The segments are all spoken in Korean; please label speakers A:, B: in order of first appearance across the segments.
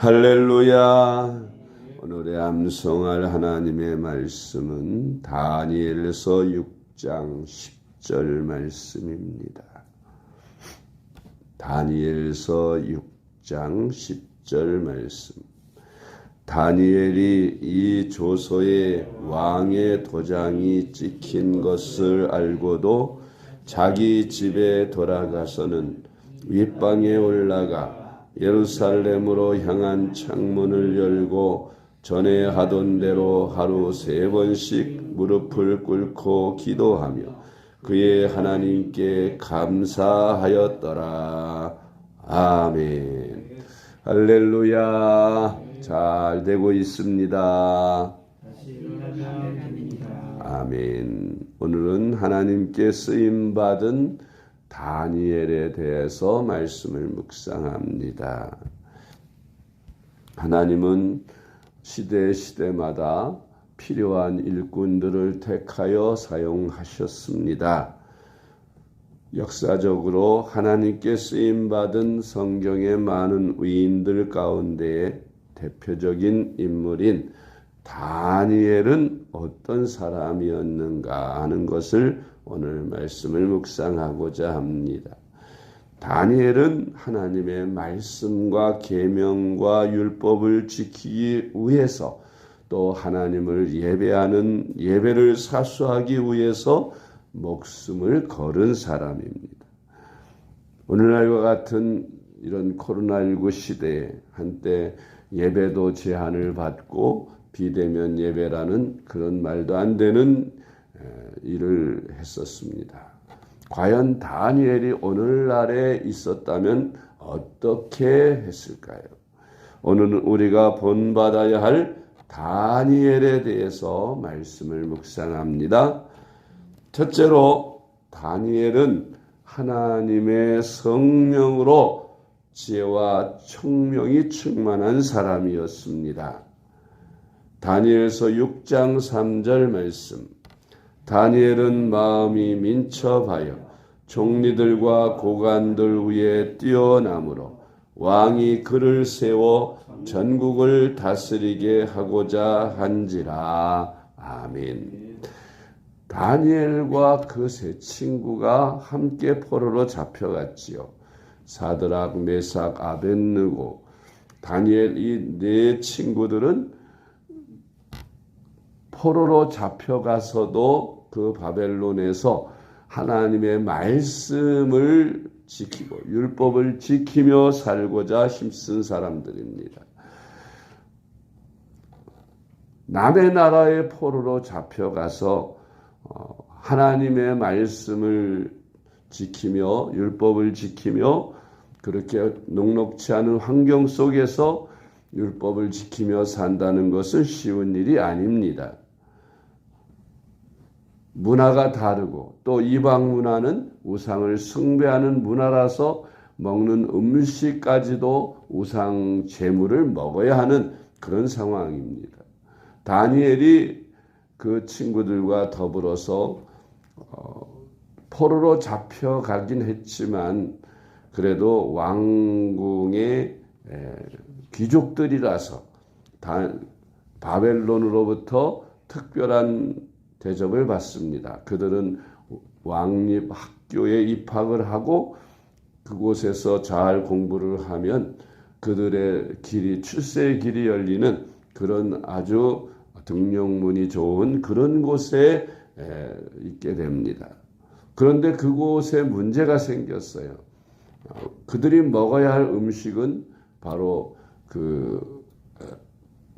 A: 할렐루야. 오늘의 암송할 하나님의 말씀은 다니엘서 6장 10절 말씀입니다. 다니엘서 6장 10절 말씀. 다니엘이 이 조서에 왕의 도장이 찍힌 것을 알고도 자기 집에 돌아가서는 윗방에 올라가 예루살렘으로 향한 창문을 열고 전에 하던 대로 하루 3번씩 무릎을 꿇고 기도하며 그의 하나님께 감사하였더라. 아멘. 할렐루야. 잘 되고 있습니다. 아멘. 오늘은 하나님께 쓰임받은 다니엘에 대해서 말씀을 묵상합니다. 하나님은 시대마다 필요한 일꾼들을 택하여 사용하셨습니다. 역사적으로 하나님께 쓰임받은 성경의 많은 위인들 가운데 대표적인 인물인 다니엘은 어떤 사람이었는가 하는 것을 오늘 말씀을 묵상하고자 합니다. 다니엘은 하나님의 말씀과 계명과 율법을 지키기 위해서 또 하나님을 예배하는 예배를 사수하기 위해서 목숨을 걸은 사람입니다. 오늘날과 같은 이런 코로나19 시대에 한때 예배도 제한을 받고 비대면 예배라는 그런 말도 안 되는 일을 했었습니다. 과연 다니엘이 오늘날에 있었다면 어떻게 했을까요? 오늘은 우리가 본받아야 할 다니엘에 대해서 말씀을 묵상합니다. 첫째로 다니엘은 하나님의 성령으로 지혜와 총명이 충만한 사람이었습니다. 다니엘서 6장 3절 말씀. 다니엘은 마음이 민첩하여 종리들과 고관들 위에 뛰어나므로 왕이 그를 세워 전국을 다스리게 하고자 한지라. 아멘. 다니엘과 그 세 친구가 함께 포로로 잡혀갔지요. 사드락, 메삭, 아벳느고, 다니엘 이 네 친구들은 포로로 잡혀가서도 그 바벨론에서 하나님의 말씀을 지키고 율법을 지키며 살고자 힘쓴 사람들입니다. 남의 나라의 포로로 잡혀가서 하나님의 말씀을 지키며 율법을 지키며 그렇게 녹록치 않은 환경 속에서 율법을 지키며 산다는 것은 쉬운 일이 아닙니다. 문화가 다르고 또 이방 문화는 우상을 숭배하는 문화라서 먹는 음식까지도 우상 제물을 먹어야 하는 그런 상황입니다. 다니엘이 그 친구들과 더불어서 포로로 잡혀가긴 했지만 그래도 왕궁의 귀족들이라서 바벨론으로부터 특별한 대접을 받습니다. 그들은 왕립 학교에 입학을 하고 그곳에서 잘 공부를 하면 그들의 길이 출세의 길이 열리는 그런 아주 등용문이 좋은 그런 곳에 있게 됩니다. 그런데 그곳에 문제가 생겼어요. 그들이 먹어야 할 음식은 바로 그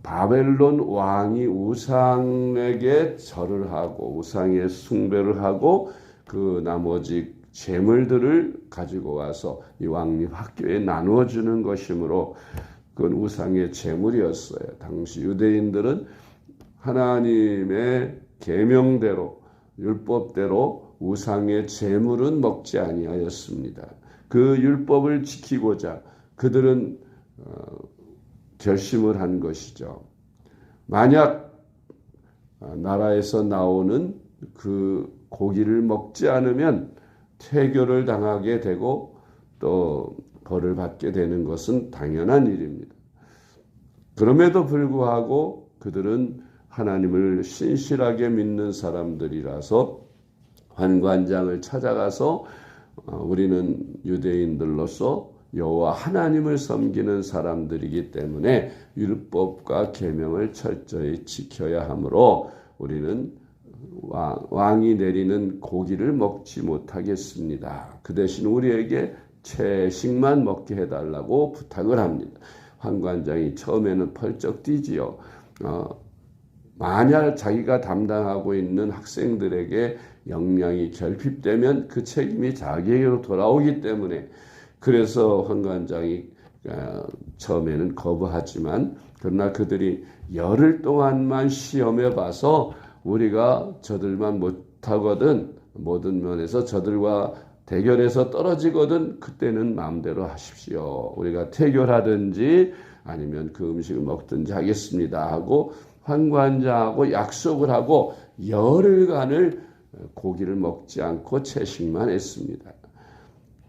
A: 바벨론 왕이 우상에게 절을 하고 우상의 숭배를 하고 그 나머지 재물들을 가지고 와서 이 왕립 학교에 나누어 주는 것이므로 그건 우상의 재물이었어요. 당시 유대인들은 하나님의 계명대로 율법대로 우상의 재물은 먹지 아니하였습니다. 그 율법을 지키고자 그들은 결심을 한 것이죠. 만약 나라에서 나오는 그 고기를 먹지 않으면 퇴교를 당하게 되고 또 벌을 받게 되는 것은 당연한 일입니다. 그럼에도 불구하고 그들은 하나님을 신실하게 믿는 사람들이라서 환관장을 찾아가서 우리는 유대인들로서 여호와 하나님을 섬기는 사람들이기 때문에 율법과 계명을 철저히 지켜야 하므로 우리는 왕이 내리는 고기를 먹지 못하겠습니다. 그 대신 우리에게 채식만 먹게 해달라고 부탁을 합니다. 환관장이 처음에는 펄쩍 뛰지요. 만약 자기가 담당하고 있는 학생들에게 역량이 결핍되면 그 책임이 자기에게로 돌아오기 때문에 그래서 환관장이 처음에는 거부하지만 그러나 그들이 열흘 동안만 시험해 봐서 우리가 저들만 못하거든 모든 면에서 저들과 대결해서 떨어지거든 그때는 마음대로 하십시오. 우리가 태결하든지 아니면 그 음식을 먹든지 하겠습니다 하고 환관장하고 약속을 하고 열흘간을 고기를 먹지 않고 채식만 했습니다.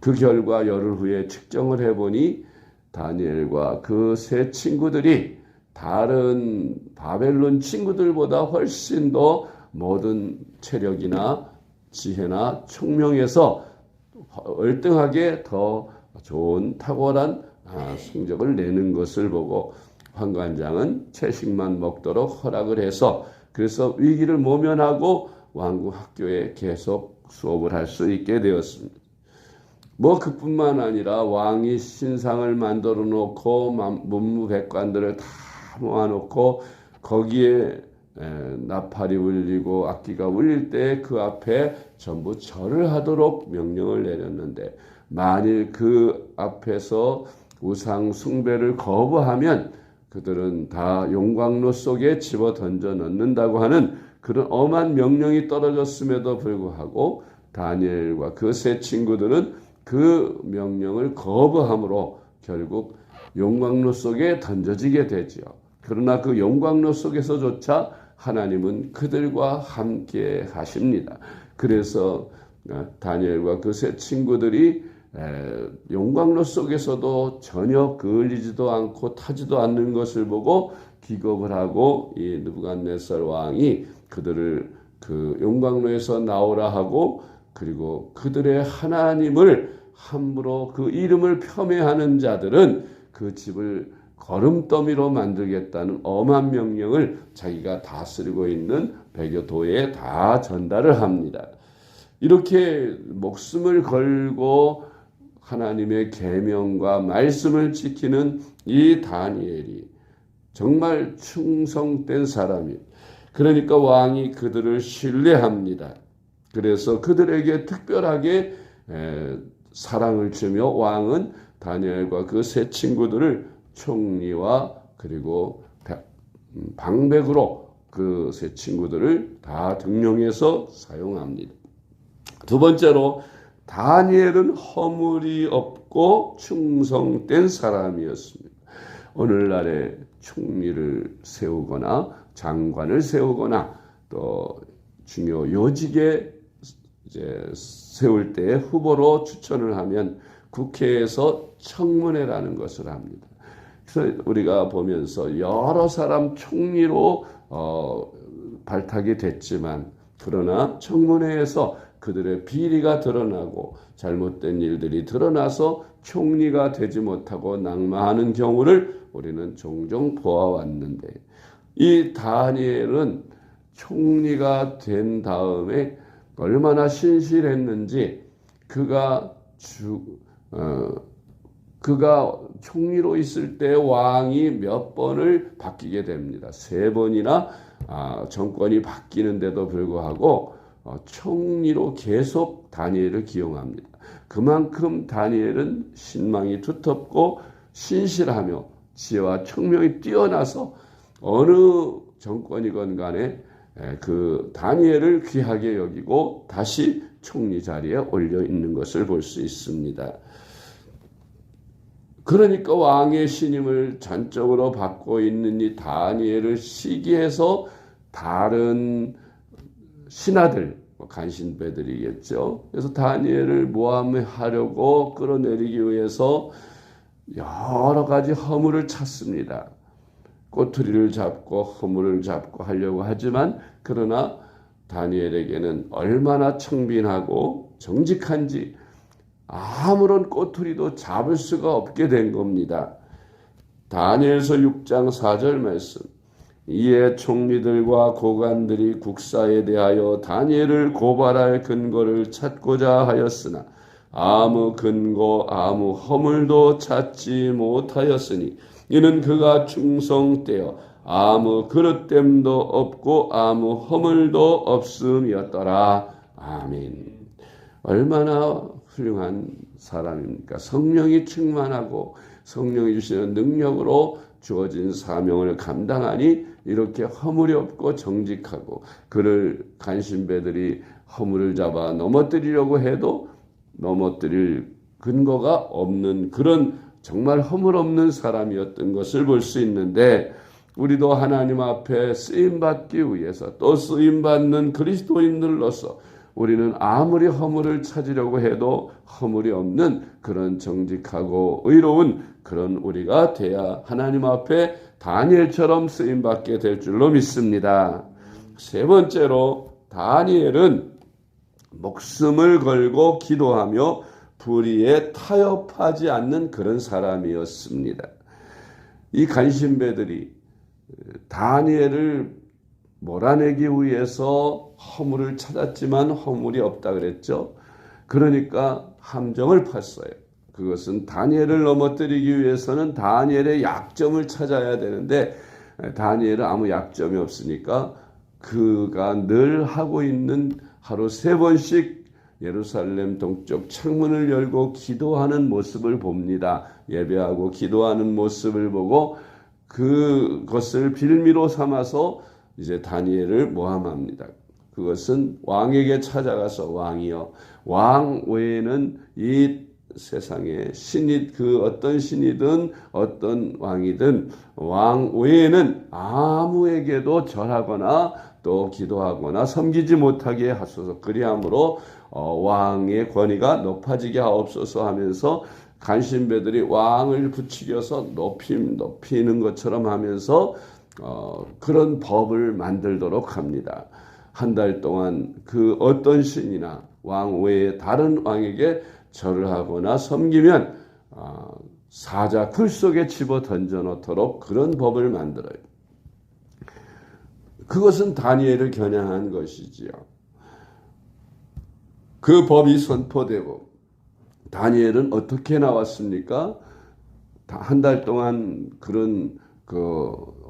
A: 그 결과 열흘 후에 측정을 해보니 다니엘과 그 세 친구들이 다른 바벨론 친구들보다 훨씬 더 모든 체력이나 지혜나 총명에서 월등하게 더 좋은 탁월한 성적을 내는 것을 보고 환관장은 채식만 먹도록 허락을 해서 그래서 위기를 모면하고 왕궁 학교에 계속 수업을 할 수 있게 되었습니다. 그뿐만 아니라 왕이 신상을 만들어 놓고 문무백관들을 다 모아놓고 거기에 나팔이 울리고 악기가 울릴 때 그 앞에 전부 절을 하도록 명령을 내렸는데 만일 그 앞에서 우상 숭배를 거부하면 그들은 다 용광로 속에 집어 던져 넣는다고 하는 그런 엄한 명령이 떨어졌음에도 불구하고 다니엘과 그 세 친구들은 그 명령을 거부함으로 결국 용광로 속에 던져지게 되지요. 그러나 그 용광로 속에서조차 하나님은 그들과 함께 하십니다. 그래서 다니엘과 그 세 친구들이 용광로 속에서도 전혀 그을리지도 않고 타지도 않는 것을 보고 기겁을 하고 이 느부갓네살 왕이 그들을 그 용광로에서 나오라 하고 그리고 그들의 하나님을 함부로 그 이름을 폄훼하는 자들은 그 집을 거름더미로 만들겠다는 엄한 명령을 자기가 다스리고 있는 백여 도에 다 전달을 합니다. 이렇게 목숨을 걸고 하나님의 계명과 말씀을 지키는 이 다니엘이 정말 충성된 사람이에요. 그러니까 왕이 그들을 신뢰합니다. 그래서 그들에게 특별하게 사랑을 주며 왕은 다니엘과 그 세 친구들을 총리와 그리고 방백으로 그 세 친구들을 다 등용해서 사용합니다. 두 번째로 다니엘은 허물이 없고 충성된 사람이었습니다. 오늘날에 총리를 세우거나 장관을 세우거나 또 중요 요직에 이제 세울 때 후보로 추천을 하면 국회에서 청문회라는 것을 합니다. 그래서 우리가 보면서 여러 사람 총리로 발탁이 됐지만 그러나 청문회에서 그들의 비리가 드러나고 잘못된 일들이 드러나서 총리가 되지 못하고 낙마하는 경우를 우리는 종종 보아왔는데 이 다니엘은 총리가 된 다음에 얼마나 신실했는지 그가 총리로 있을 때 왕이 몇 번을 바뀌게 됩니다. 3번이나 정권이 바뀌는데도 불구하고 총리로 계속 다니엘을 기용합니다. 그만큼 다니엘은 신망이 두텁고 신실하며 지혜와 총명이 뛰어나서 어느 정권이건 간에 그 다니엘을 귀하게 여기고 다시 총리 자리에 올려 있는 것을 볼 수 있습니다. 그러니까 왕의 신임을 전적으로 받고 있는 이 다니엘을 시기해서 다른 신하들, 간신배들이겠죠. 그래서 다니엘을 모함하려고 끌어내리기 위해서 여러 가지 허물을 찾습니다. 꼬투리를 잡고 허물을 잡고 하려고 하지만 그러나 다니엘에게는 얼마나 청빈하고 정직한지 아무런 꼬투리도 잡을 수가 없게 된 겁니다. 다니엘서 6장 4절 말씀. 이에 총리들과 고관들이 국사에 대하여 다니엘을 고발할 근거를 찾고자 하였으나 아무 근거 아무 허물도 찾지 못하였으니 이는 그가 충성되어 아무 그릇됨도 없고 아무 허물도 없음이었더라. 아멘. 얼마나 훌륭한 사람입니까? 성령이 충만하고 성령이 주시는 능력으로 주어진 사명을 감당하니 이렇게 허물이 없고 정직하고 그를 간신배들이 허물을 잡아 넘어뜨리려고 해도 넘어뜨릴 근거가 없는 그런 정말 허물 없는 사람이었던 것을 볼 수 있는데 우리도 하나님 앞에 쓰임받기 위해서 또 쓰임받는 그리스도인들로서 우리는 아무리 허물을 찾으려고 해도 허물이 없는 그런 정직하고 의로운 그런 우리가 돼야 하나님 앞에 다니엘처럼 쓰임받게 될 줄로 믿습니다. 세 번째로 다니엘은 목숨을 걸고 기도하며 불의에 타협하지 않는 그런 사람이었습니다. 이 간신배들이 다니엘을 몰아내기 위해서 허물을 찾았지만 허물이 없다 그랬죠. 그러니까 함정을 팠어요. 그것은 다니엘을 넘어뜨리기 위해서는 다니엘의 약점을 찾아야 되는데 다니엘은 아무 약점이 없으니까 그가 늘 하고 있는 하루 3번씩 예루살렘 동쪽 창문을 열고 기도하는 모습을 봅니다. 예배하고 기도하는 모습을 보고 그것을 빌미로 삼아서 이제 다니엘을 모함합니다. 그것은 왕에게 찾아가서 왕이여 왕 외에는 이 세상에 신이 그 어떤 신이든 어떤 왕이든 왕 외에는 아무에게도 절하거나 또 기도하거나 섬기지 못하게 하소서. 그리함으로 왕의 권위가 높아지게 하옵소서 하면서 간신배들이 왕을 부추겨서 높이는 것처럼 하면서 그런 법을 만들도록 합니다. 한 달 동안 그 어떤 신이나 왕 외에 다른 왕에게 절을 하거나 섬기면 사자 굴 속에 집어 던져놓도록 그런 법을 만들어요. 그것은 다니엘을 겨냥한 것이지요. 그 법이 선포되고 다니엘은 어떻게 나왔습니까? 한 달 동안 그런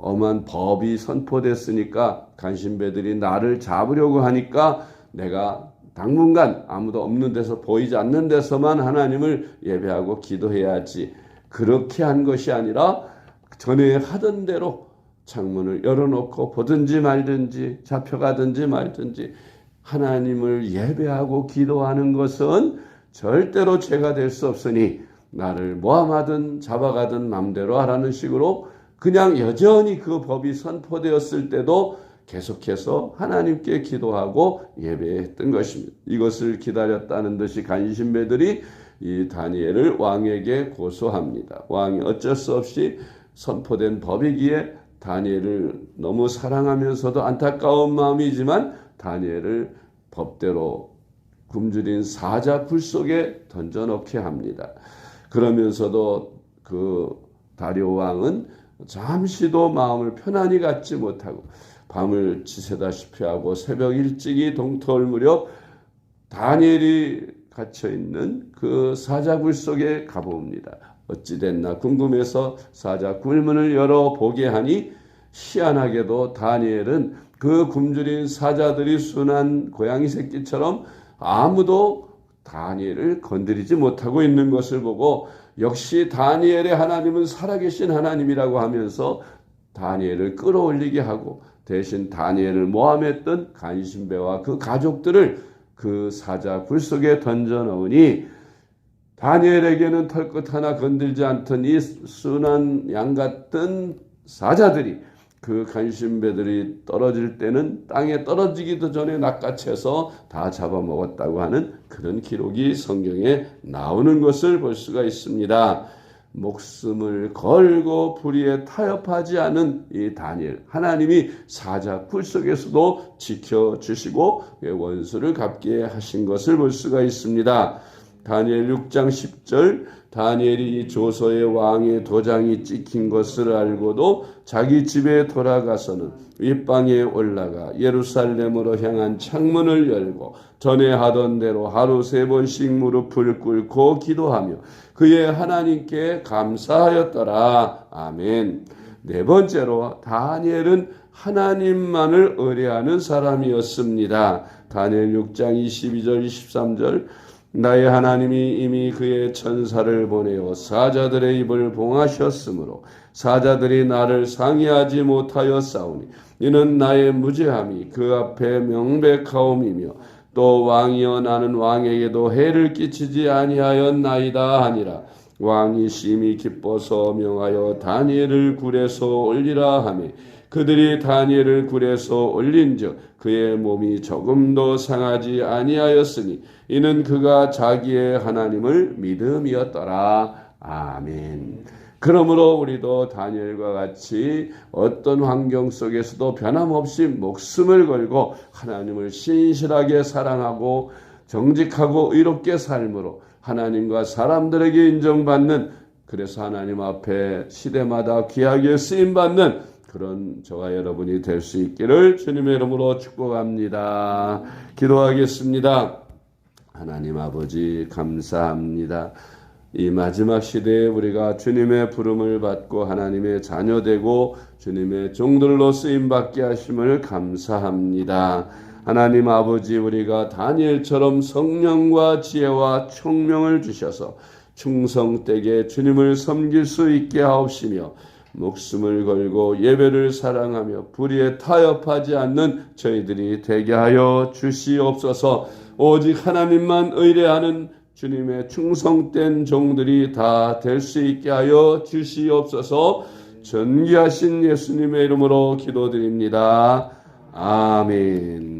A: 엄한 법이 선포됐으니까 간신배들이 나를 잡으려고 하니까 내가 당분간 아무도 없는 데서 보이지 않는 데서만 하나님을 예배하고 기도해야지. 그렇게 한 것이 아니라 전에 하던 대로 창문을 열어놓고 보든지 말든지 잡혀가든지 말든지 하나님을 예배하고 기도하는 것은 절대로 죄가 될 수 없으니 나를 모함하든 잡아가든 맘대로 하라는 식으로 그냥 여전히 그 법이 선포되었을 때도 계속해서 하나님께 기도하고 예배했던 것입니다. 이것을 기다렸다는 듯이 간신배들이 이 다니엘을 왕에게 고소합니다. 왕이 어쩔 수 없이 선포된 법이기에 다니엘을 너무 사랑하면서도 안타까운 마음이지만 다니엘을 법대로 굶주린 사자 굴 속에 던져넣게 합니다. 그러면서도 그 다리오 왕은 잠시도 마음을 편안히 갖지 못하고 밤을 지새다시피 하고 새벽 일찍이 동터올 무렵 다니엘이 갇혀있는 그 사자굴 속에 가봅니다. 어찌됐나 궁금해서 사자굴 문을 열어 보게 하니 희한하게도 다니엘은 그 굶주린 사자들이 순한 고양이 새끼처럼 아무도 다니엘을 건드리지 못하고 있는 것을 보고 역시 다니엘의 하나님은 살아계신 하나님이라고 하면서 다니엘을 끌어올리게 하고 대신 다니엘을 모함했던 간신배와 그 가족들을 그 사자 굴 속에 던져 넣으니 다니엘에게는 털끝 하나 건들지 않던 이 순한 양 같은 사자들이 그 간신배들이 떨어질 때는 땅에 떨어지기도 전에 낚아채서 다 잡아먹었다고 하는 그런 기록이 성경에 나오는 것을 볼 수가 있습니다. 목숨을 걸고 불의에 타협하지 않은 이 다니엘, 하나님이 사자굴 속에서도 지켜주시고 원수를 갚게 하신 것을 볼 수가 있습니다. 다니엘 6장 10절, 다니엘이 조서에 왕의 도장이 찍힌 것을 알고도 자기 집에 돌아가서는 윗방에 올라가 예루살렘으로 향한 창문을 열고 전에 하던 대로 하루 3번씩 무릎을 꿇고 기도하며 그의 하나님께 감사하였더라. 아멘. 네 번째로 다니엘은 하나님만을 의뢰하는 사람이었습니다. 다니엘 6장 22절 23절, 나의 하나님이 이미 그의 천사를 보내어 사자들의 입을 봉하셨으므로 사자들이 나를 상의하지 못하여 싸우니 이는 나의 무죄함이 그 앞에 명백하옴이며 또 왕이여 나는 왕에게도 해를 끼치지 아니하였나이다 하니라. 왕이 심히 기뻐서 명하여 다니엘을 굴에서 올리라 하매 그들이 다니엘을 굴에서 올린즉 그의 몸이 조금도 상하지 아니하였으니 이는 그가 자기의 하나님을 믿음이었더라. 아멘. 그러므로 우리도 다니엘과 같이 어떤 환경 속에서도 변함없이 목숨을 걸고 하나님을 신실하게 사랑하고 정직하고 의롭게 삶으로 하나님과 사람들에게 인정받는, 그래서 하나님 앞에 시대마다 귀하게 쓰임받는 그런 저와 여러분이 될 수 있기를 주님의 이름으로 축복합니다. 기도하겠습니다. 하나님 아버지 감사합니다. 이 마지막 시대에 우리가 주님의 부름을 받고 하나님의 자녀되고 주님의 종들로 쓰임받게 하심을 감사합니다. 하나님 아버지, 우리가 다니엘처럼 성령과 지혜와 총명을 주셔서 충성되게 주님을 섬길 수 있게 하옵시며 목숨을 걸고 예배를 사랑하며 불의에 타협하지 않는 저희들이 되게 하여 주시옵소서. 오직 하나님만 의뢰하는 주님의 충성된 종들이 다 될 수 있게 하여 주시옵소서. 존귀하신 예수님의 이름으로 기도드립니다. 아멘.